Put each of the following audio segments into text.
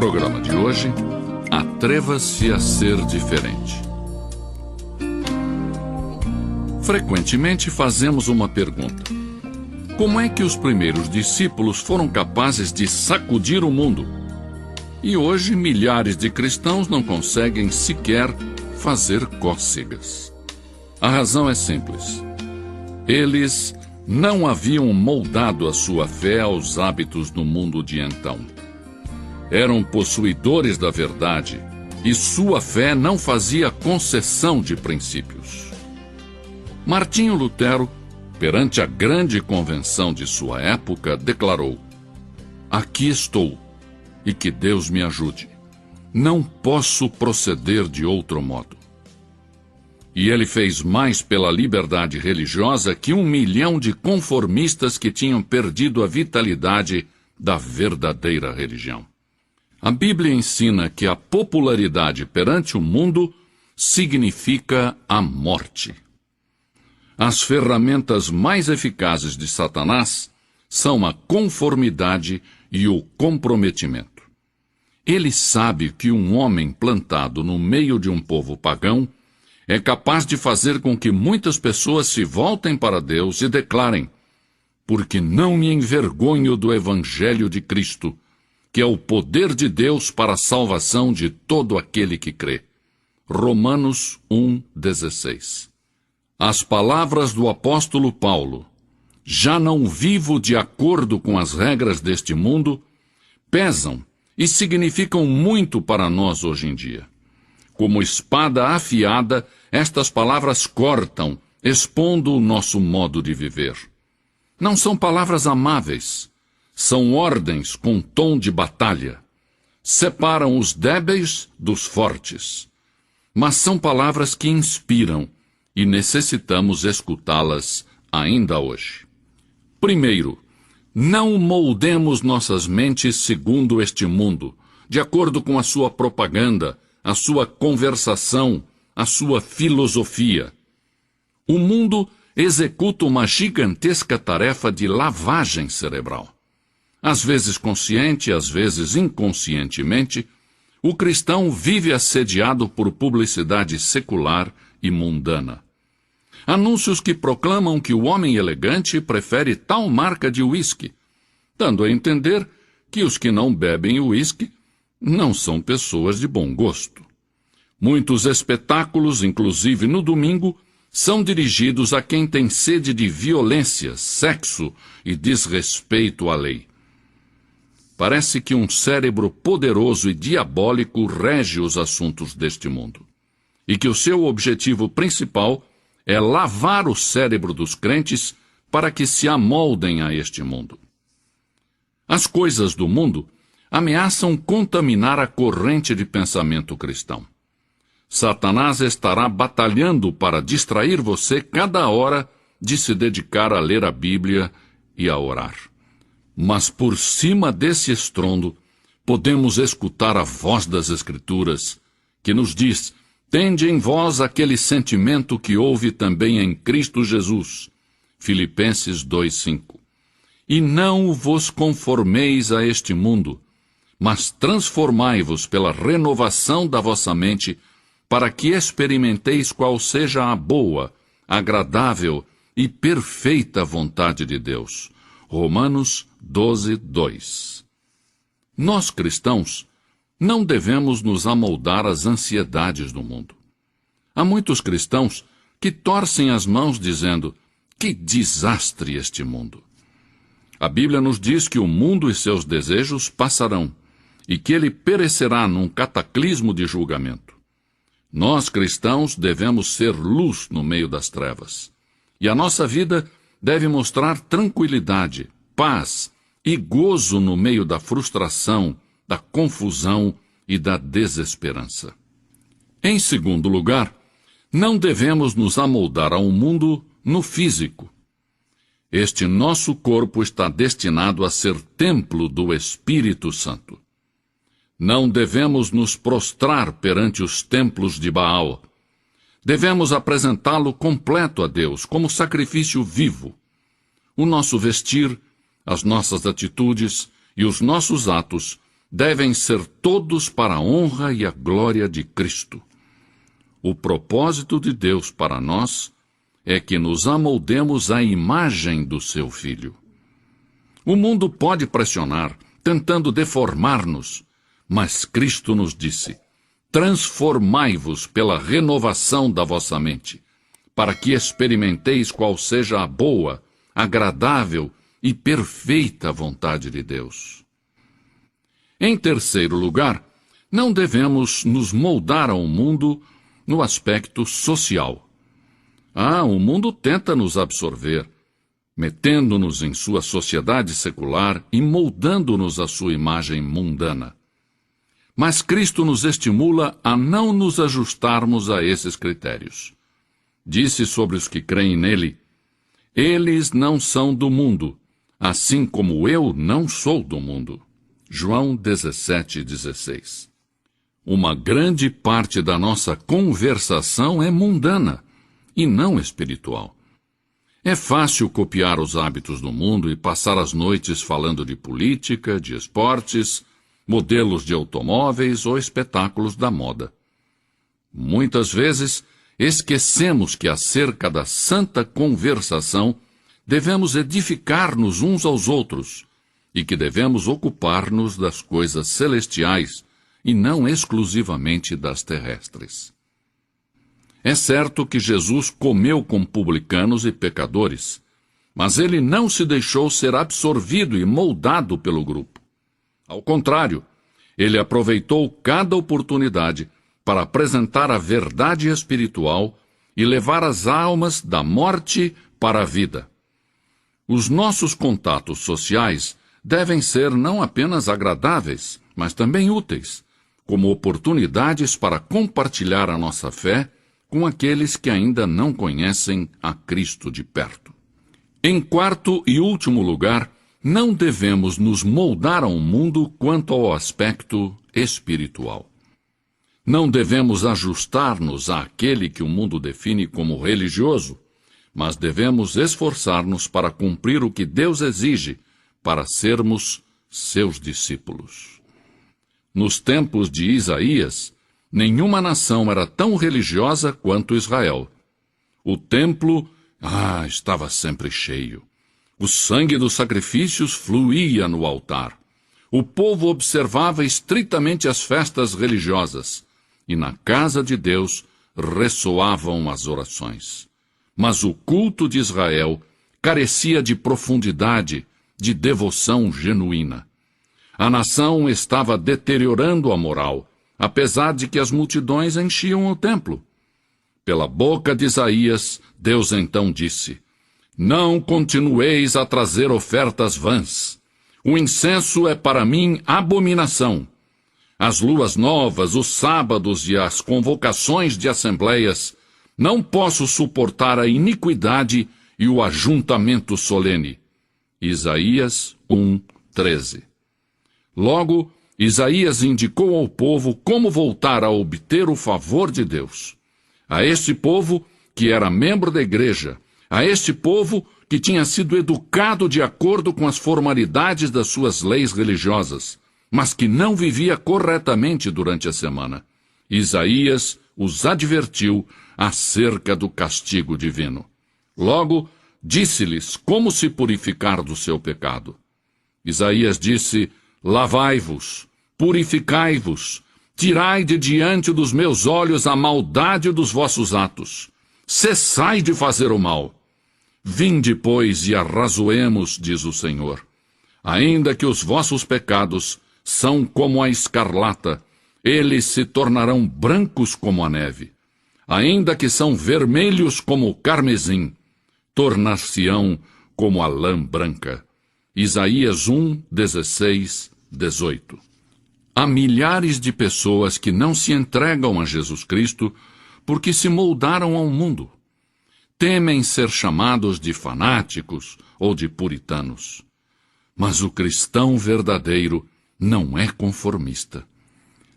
programa de hoje, atreva-se a ser diferente. Frequentemente fazemos uma pergunta: como é que os primeiros discípulos foram capazes de sacudir o mundo? E hoje milhares de cristãos não conseguem sequer fazer cócegas. A razão é simples. Eles não haviam moldado a sua fé aos hábitos do mundo de então. Eram possuidores da verdade e sua fé não fazia concessão de princípios. Martinho Lutero, perante a grande convenção de sua época, declarou: "Aqui estou, e que Deus me ajude. Não posso proceder de outro modo." E ele fez mais pela liberdade religiosa que 1 milhão de conformistas que tinham perdido a vitalidade da verdadeira religião. A Bíblia ensina que a popularidade perante o mundo significa a morte. As ferramentas mais eficazes de Satanás são a conformidade e o comprometimento. Ele sabe que um homem plantado no meio de um povo pagão é capaz de fazer com que muitas pessoas se voltem para Deus e declarem: "Porque não me envergonho do Evangelho de Cristo, que é o poder de Deus para a salvação de todo aquele que crê." Romanos 1,16. As palavras do apóstolo Paulo: "Já não vivo de acordo com as regras deste mundo", pesam e significam muito para nós hoje em dia. Como espada afiada, estas palavras cortam, expondo o nosso modo de viver. Não são palavras amáveis, são ordens com tom de batalha. Separam os débeis dos fortes. Mas são palavras que inspiram e necessitamos escutá-las ainda hoje. Primeiro, não moldemos nossas mentes segundo este mundo, de acordo com a sua propaganda, a sua conversação, a sua filosofia. O mundo executa uma gigantesca tarefa de lavagem cerebral. Às vezes consciente, às vezes inconscientemente, o cristão vive assediado por publicidade secular e mundana. Anúncios que proclamam que o homem elegante prefere tal marca de uísque, dando a entender que os que não bebem uísque não são pessoas de bom gosto. Muitos espetáculos, inclusive no domingo, são dirigidos a quem tem sede de violência, sexo e desrespeito à lei. Parece que um cérebro poderoso e diabólico rege os assuntos deste mundo, e que o seu objetivo principal é lavar o cérebro dos crentes para que se amoldem a este mundo. As coisas do mundo ameaçam contaminar a corrente de pensamento cristão. Satanás estará batalhando para distrair você cada hora de se dedicar a ler a Bíblia e a orar. Mas por cima desse estrondo, podemos escutar a voz das Escrituras, que nos diz: "Tende em vós aquele sentimento que houve também em Cristo Jesus." Filipenses 2,5. "E não vos conformeis a este mundo, mas transformai-vos pela renovação da vossa mente, para que experimenteis qual seja a boa, agradável e perfeita vontade de Deus." Romanos 12:2. Nós, cristãos, não devemos nos amoldar às ansiedades do mundo. Há muitos cristãos que torcem as mãos dizendo: "Que desastre este mundo." A Bíblia nos diz que o mundo e seus desejos passarão, e que ele perecerá num cataclismo de julgamento. Nós, cristãos, devemos ser luz no meio das trevas. E a nossa vida deve mostrar tranquilidade, paz e gozo no meio da frustração, da confusão e da desesperança. Em segundo lugar, não devemos nos amoldar ao mundo no físico. Este nosso corpo está destinado a ser templo do Espírito Santo. Não devemos nos prostrar perante os templos de Baal. Devemos apresentá-lo completo a Deus, como sacrifício vivo. O nosso vestir, as nossas atitudes e os nossos atos devem ser todos para a honra e a glória de Cristo. O propósito de Deus para nós é que nos amoldemos à imagem do seu Filho. O mundo pode pressionar, tentando deformar-nos, mas Cristo nos disse: transformai-vos pela renovação da vossa mente, para que experimenteis qual seja a boa, agradável e perfeita vontade de Deus. Em terceiro lugar, não devemos nos moldar ao mundo no aspecto social. O mundo tenta nos absorver, metendo-nos em sua sociedade secular e moldando-nos à sua imagem mundana. Mas Cristo nos estimula a não nos ajustarmos a esses critérios. Disse sobre os que creem nele: eles não são do mundo, assim como eu não sou do mundo. João 17:16. Uma grande parte da nossa conversação é mundana e não espiritual. É fácil copiar os hábitos do mundo e passar as noites falando de política, de esportes, modelos de automóveis ou espetáculos da moda. Muitas vezes, esquecemos que acerca da santa conversação devemos edificar-nos uns aos outros e que devemos ocupar-nos das coisas celestiais e não exclusivamente das terrestres. É certo que Jesus comeu com publicanos e pecadores, mas ele não se deixou ser absorvido e moldado pelo grupo. Ao contrário, ele aproveitou cada oportunidade para apresentar a verdade espiritual e levar as almas da morte para a vida. Os nossos contatos sociais devem ser não apenas agradáveis, mas também úteis, como oportunidades para compartilhar a nossa fé com aqueles que ainda não conhecem a Cristo de perto. Em quarto e último lugar, não devemos nos moldar ao mundo quanto ao aspecto espiritual. Não devemos ajustar-nos àquele que o mundo define como religioso, mas devemos esforçar-nos para cumprir o que Deus exige para sermos seus discípulos. Nos tempos de Isaías, nenhuma nação era tão religiosa quanto Israel. O templo, estava sempre cheio. O sangue dos sacrifícios fluía no altar. O povo observava estritamente as festas religiosas, e na casa de Deus ressoavam as orações. Mas o culto de Israel carecia de profundidade, de devoção genuína. A nação estava deteriorando a moral, apesar de que as multidões enchiam o templo. Pela boca de Isaías, Deus então disse: não continueis a trazer ofertas vãs. O incenso é para mim abominação. As luas novas, os sábados e as convocações de assembleias, não posso suportar a iniquidade e o ajuntamento solene. Isaías 1:13. Logo, Isaías indicou ao povo como voltar a obter o favor de Deus. A este povo, que era membro da igreja, a este povo que tinha sido educado de acordo com as formalidades das suas leis religiosas, mas que não vivia corretamente durante a semana, Isaías os advertiu acerca do castigo divino. Logo, disse-lhes como se purificar do seu pecado. Isaías disse: lavai-vos, purificai-vos, tirai de diante dos meus olhos a maldade dos vossos atos. Cessai de fazer o mal. Vinde, pois, e arrazoemos, diz o Senhor. Ainda que os vossos pecados são como a escarlata, eles se tornarão brancos como a neve. Ainda que são vermelhos como o carmesim, tornar-se-ão como a lã branca. Isaías 1:16-18. Há milhares de pessoas que não se entregam a Jesus Cristo porque se moldaram ao mundo. Temem ser chamados de fanáticos ou de puritanos. Mas o cristão verdadeiro não é conformista.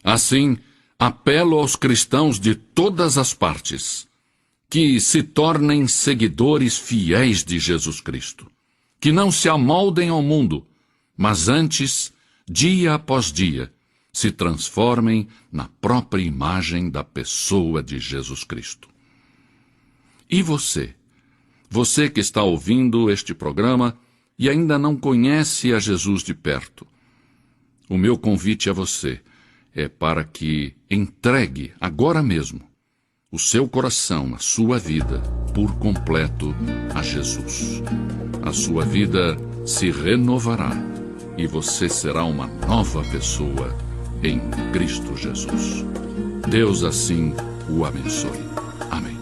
Assim, apelo aos cristãos de todas as partes que se tornem seguidores fiéis de Jesus Cristo, que não se amoldem ao mundo, mas antes dia após dia, se transformem na própria imagem da pessoa de Jesus Cristo. E você? Você que está ouvindo este programa e ainda não conhece a Jesus de perto. O meu convite a você é para que entregue agora mesmo o seu coração, a sua vida, por completo a Jesus. A sua vida se renovará e você será uma nova pessoa em Cristo Jesus. Deus assim o abençoe. Amém.